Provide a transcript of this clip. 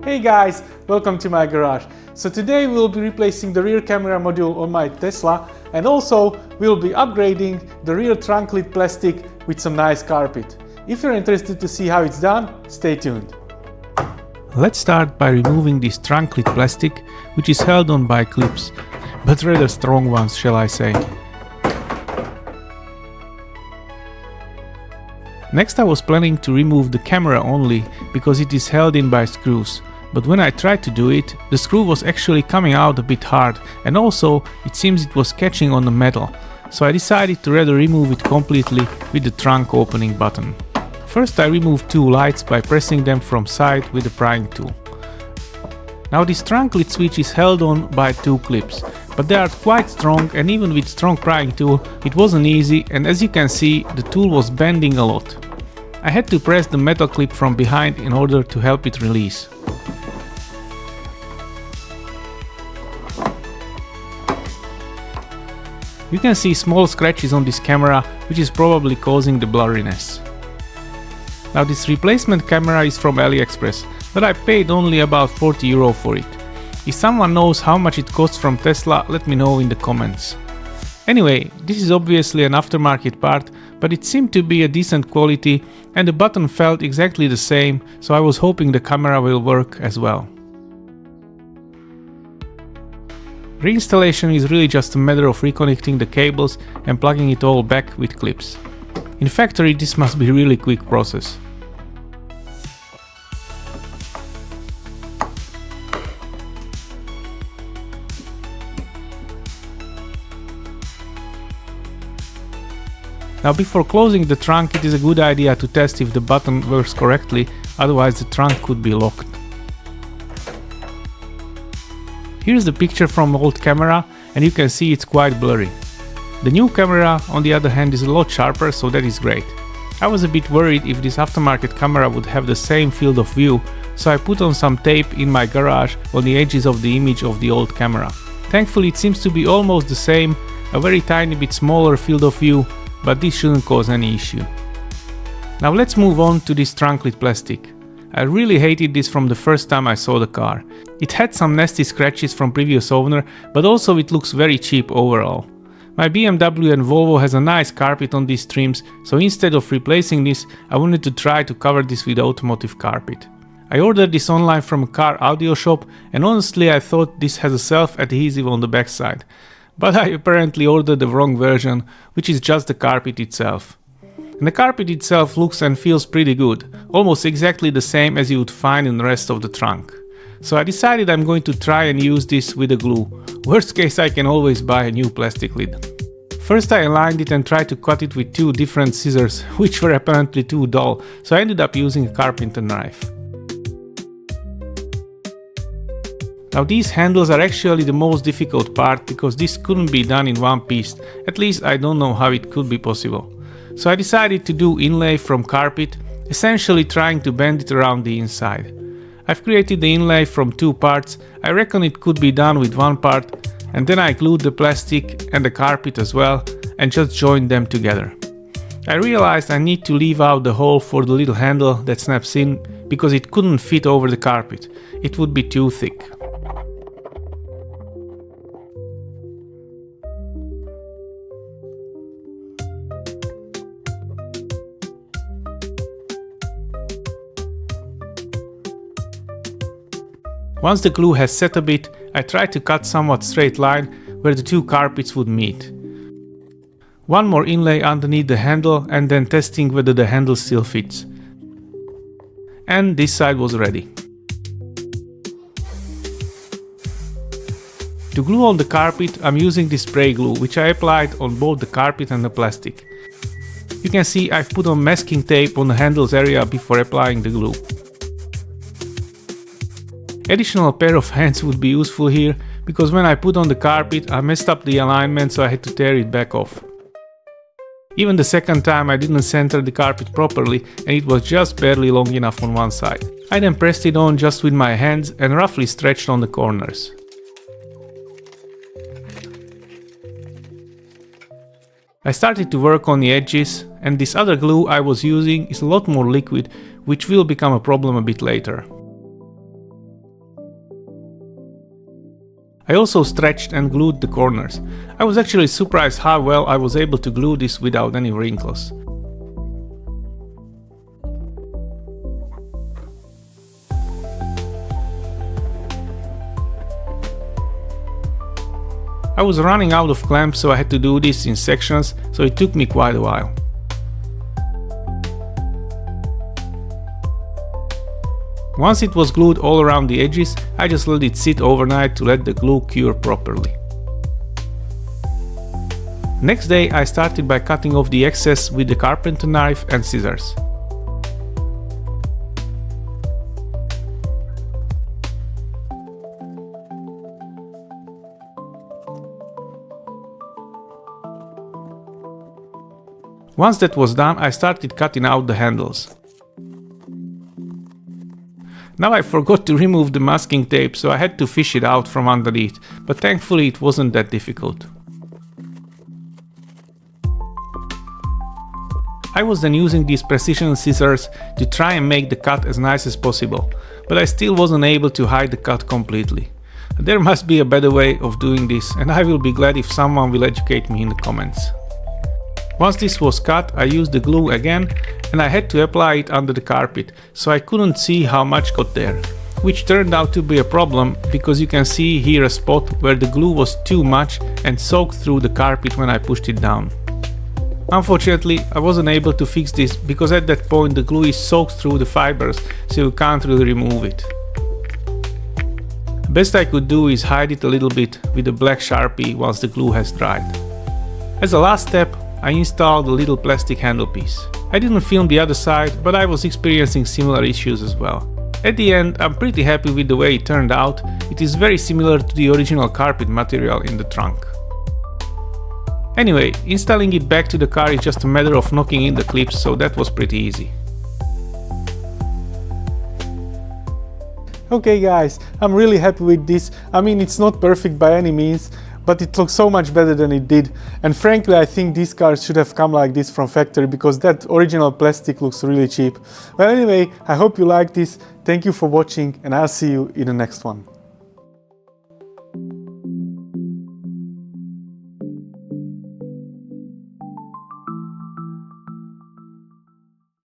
Hey guys, welcome to my garage. So today we'll be replacing the rear camera module on my Tesla, and also we'll be upgrading the rear trunk lid plastic with some nice carpet. If you're interested to see how it's done, stay tuned. Let's start by removing this trunk lid plastic, which is held on by clips, but rather strong ones, shall I say. Next I was planning to remove the camera only, because it is held in by screws. But when I tried to do it, the screw was actually coming out a bit hard, and also it seems it was catching on the metal. So I decided to rather remove it completely with the trunk opening button. First I removed two lights by pressing them from side with the prying tool. Now this trunk lid switch is held on by two clips, but they are quite strong, and even with strong prying tool it wasn't easy, and as you can see the tool was bending a lot. I had to press the metal clip from behind in order to help it release. You can see small scratches on this camera, which is probably causing the blurriness. Now this replacement camera is from Aliexpress, but I paid only about 40 euro for it. If someone knows how much it costs from Tesla, let me know in the comments. Anyway, this is obviously an aftermarket part, but it seemed to be a decent quality and the button felt exactly the same, so I was hoping the camera will work as well. Reinstallation is really just a matter of reconnecting the cables and plugging it all back with clips. In factory this must be a really quick process. Now before closing the trunk it is a good idea to test if the button works correctly, otherwise the trunk could be locked. Here's the picture from old camera, and you can see it's quite blurry. The new camera on the other hand is a lot sharper, so that is great. I was a bit worried if this aftermarket camera would have the same field of view, so I put on some tape in my garage on the edges of the image of the old camera. Thankfully it seems to be almost the same, a very tiny bit smaller field of view, but this shouldn't cause any issue. Now let's move on to this trunk lid plastic. I really hated this from the first time I saw the car. It had some nasty scratches from previous owner, but also it looks very cheap overall. My BMW and Volvo has a nice carpet on these trims, so instead of replacing this, I wanted to try to cover this with automotive carpet. I ordered this online from a car audio shop, and honestly I thought this has a self-adhesive on the backside. But I apparently ordered the wrong version, which is just the carpet itself. And the carpet itself looks and feels pretty good, almost exactly the same as you would find in the rest of the trunk. So I decided I'm going to try and use this with a glue. Worst case I can always buy a new plastic lid. First I aligned it and tried to cut it with two different scissors, which were apparently too dull, so I ended up using a carpenter knife. Now these handles are actually the most difficult part, because this couldn't be done in one piece, at least I don't know how it could be possible. So I decided to do inlay from carpet, essentially trying to bend it around the inside. I've created the inlay from two parts. I reckon it could be done with one part, and then I glued the plastic and the carpet as well and just joined them together. I realized I need to leave out the hole for the little handle that snaps in, because it couldn't fit over the carpet. It would be too thick. Once the glue has set a bit, I tried to cut somewhat straight line where the two carpets would meet. One more inlay underneath the handle and then testing whether the handle still fits. And this side was ready. To glue on the carpet I'm using this spray glue, which I applied on both the carpet and the plastic. You can see I've put on masking tape on the handles area before applying the glue. Additional pair of hands would be useful here, because when I put on the carpet I messed up the alignment, so I had to tear it back off. Even the second time I didn't center the carpet properly and it was just barely long enough on one side. I then pressed it on just with my hands and roughly stretched on the corners. I started to work on the edges, and this other glue I was using is a lot more liquid, which will become a problem a bit later. I also stretched and glued the corners. I was actually surprised how well I was able to glue this without any wrinkles. I was running out of clamps, so I had to do this in sections, so it took me quite a while. Once it was glued all around the edges, I just let it sit overnight to let the glue cure properly. Next day I started by cutting off the excess with the carpenter knife and scissors. Once that was done, I started cutting out the handles. Now I forgot to remove the masking tape, so I had to fish it out from underneath, but thankfully it wasn't that difficult. I was then using these precision scissors to try and make the cut as nice as possible, but I still wasn't able to hide the cut completely. There must be a better way of doing this, and I will be glad if someone will educate me in the comments. Once this was cut, I used the glue again, and I had to apply it under the carpet, so I couldn't see how much got there. Which turned out to be a problem, because you can see here a spot where the glue was too much and soaked through the carpet when I pushed it down. Unfortunately, I wasn't able to fix this, because at that point the glue is soaked through the fibers, so you can't really remove it. The best I could do is hide it a little bit with a black Sharpie once the glue has dried. As a last step, I installed a little plastic handle piece. I didn't film the other side, but I was experiencing similar issues as well. At the end, I'm pretty happy with the way it turned out. It is very similar to the original carpet material in the trunk. Anyway, installing it back to the car is just a matter of knocking in the clips, so that was pretty easy. Okay guys, I'm really happy with this. I mean, it's not perfect by any means, but it looks so much better than it did. And frankly, I think these cars should have come like this from factory, because that original plastic looks really cheap. Well, anyway, I hope you liked this. Thank you for watching, and I'll see you in the next one.